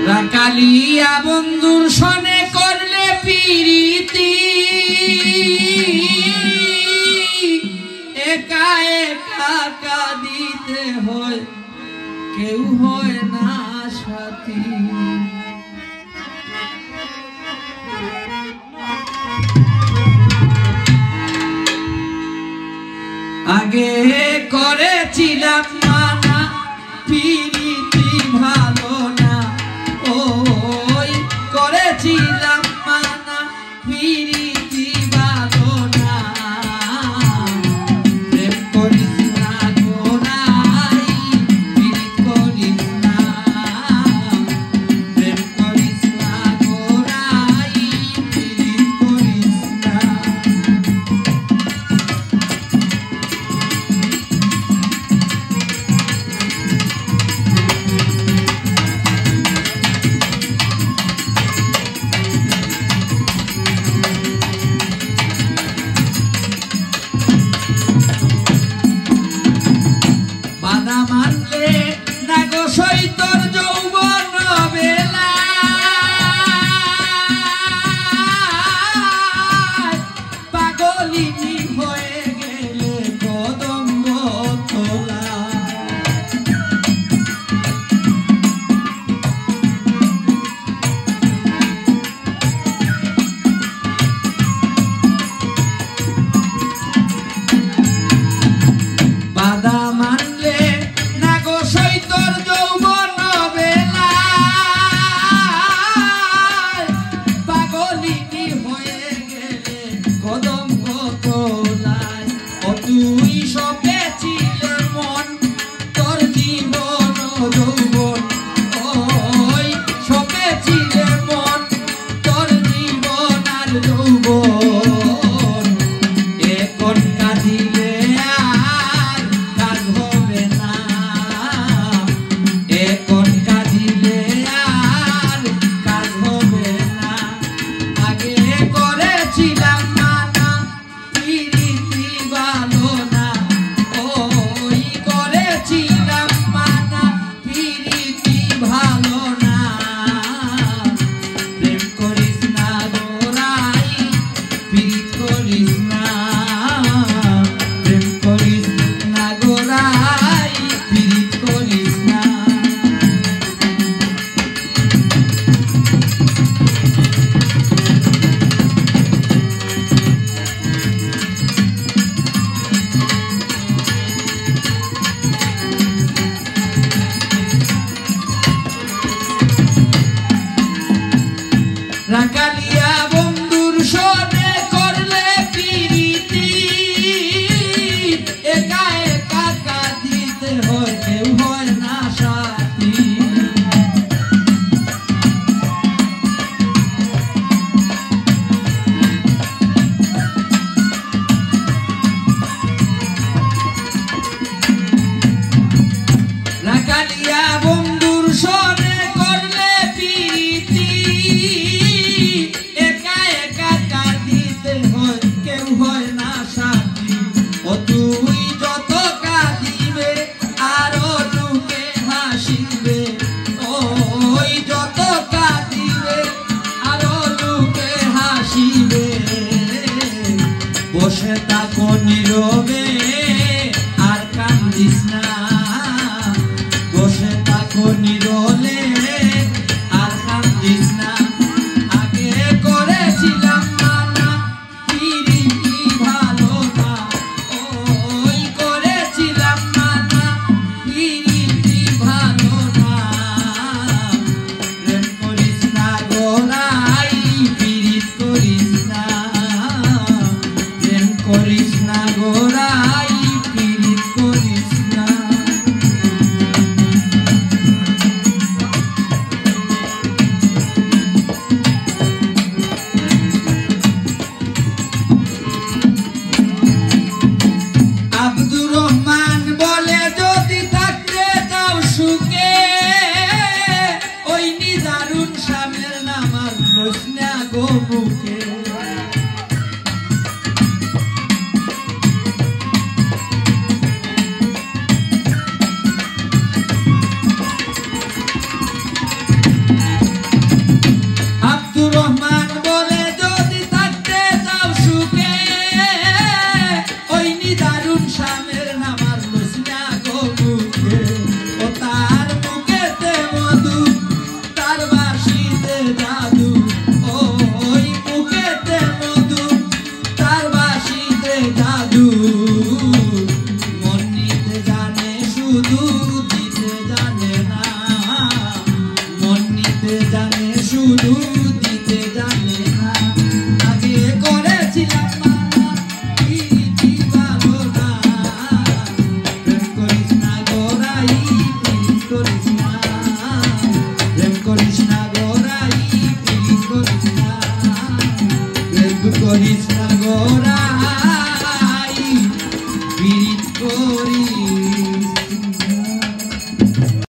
রাকালিয়া বন্ধুর সনে করলে প্রীতি একা একা কাঁদিতে হয় কেউ হয় না সাথী আগে করেছিলাম মানা প্রীতি ভালো না ওই করেছিলাম মানা প্রীতি ভালো না প্রেম করিস না গোরাই প্রীত করিস না প্রেম করিস না গোরাই প্রীত করিস না মানলে না গো সৈতর যৌবন বেলা পাগলিনী হয়ে গেলে কদম্ব তোলা বাধা মানলে সৈতর যৌবন বেলা পাগলিনী হয়ে গেলে কদম্ব তোলায় ও তুই সপেছিলে মন তোর জীবন যৌবন ওই সপেছিলে মন তোর জীবন আর যৌবন এখন কাঁদিলে আর কাজ হবে না এখন কাঁদিলে আর কাজ হবে না আগে করেছিলাম মানা প্রীতি ভালো না ওই করেছিলাম মানা প্রীতি ভালো না প্রেম করিস না গোরাই প্রীত করিস না প্রেম করিস না গোরাই প্রীত করিস না রাকালিয়া বন্ধুর সনে করলে প্রীতি একা একা কাঁদিতে হয় কেউ হয় না সাথী রাকালিয়া বন্ধুর সনে করলে প্রীতি একা একা কাঁদিতে হয় কেউ হয় না সাথী ও তুই যত কাঁদিবে আরো লোকে হাসিবে ওই যত কাঁদিবে আরো লোকে হাসিবে বসে থাকো নীরবে আর কান্দিস না বসে থাকো নীরবে আর কান্দিস না আগে করেছিলাম মানা প্রীতি ভালো না ওই করেছিলাম মানা প্রীতি ভালো না প্রেম করিস না গোরাই প্রীত করিস না প্রেম করিস না গোরাই প্রীত করিস না আব্দুর রহমান বলে যদি থাকতে চাও সুখে ওই নিদারুণ স্বামীর নাম আর প্রশ্ন গো মুখে রহমান বলে যদি থাকতে চাও সুখে ওই নিদারুণ স্বামীর নামার লসনা গো মুখে ও তার মুখেতে মধু তার বাঁশিতে জাদু ওই মুখেতে মধু তার বাঁশিতে জাদু মন নিতে জানে শুধু দিতে জানে না মন নিতে জানে শুধু